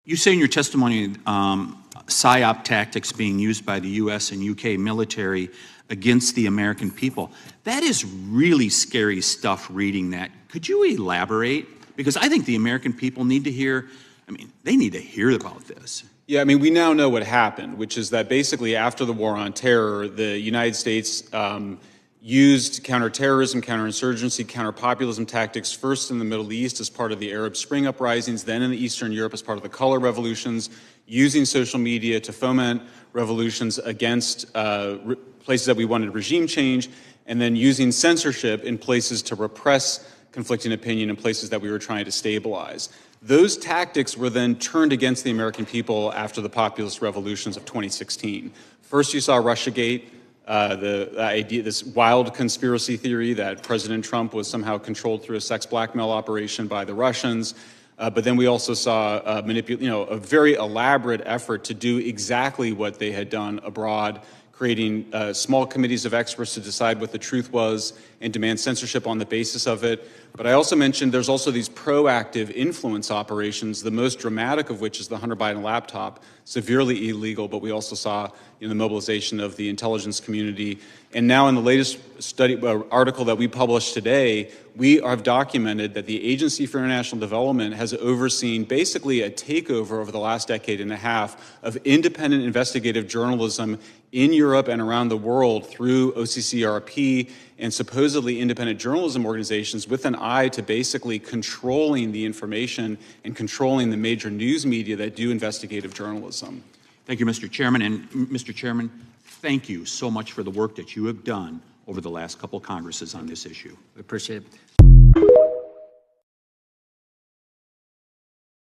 You say in your testimony PSYOP tactics being used by the U.S. and UK military against the American people. That is really scary stuff reading that. Could you elaborate? Because I think the American people need to hear, they need to hear about this. Yeah, we now know what happened, which is that basically after the war on terror, the United States used counterterrorism, counterinsurgency, counterpopulism tactics first in the Middle East as part of the Arab Spring uprisings, then in Eastern Europe as part of the color revolutions, using social media to foment revolutions against places that we wanted regime change, and then using censorship in places to repress conflicting opinion in places that we were trying to stabilize. Those tactics were then turned against the American people after the populist revolutions of 2016. First, you saw Russiagate, the idea, this wild conspiracy theory that President Trump was somehow controlled through a sex blackmail operation by the Russians. But then we also saw a very elaborate effort to do exactly what they had done abroad, creating small committees of experts to decide what the truth was and demand censorship on the basis of it. But I also mentioned there's also these proactive influence operations, the most dramatic of which is the Hunter Biden laptop, severely illegal, but we also saw the mobilization of the intelligence community. And now in the latest article that we published today, we have documented that the Agency for International Development has overseen basically a takeover over the last decade and a half of independent investigative journalism in Europe and around the world through OCCRP and supposedly independent journalism organizations with an eye to basically controlling the information and controlling the major news media that do investigative journalism. Thank you, Mr. Chairman. And Mr. Chairman, thank you so much for the work that you have done over the last couple Congresses on this issue. We appreciate it.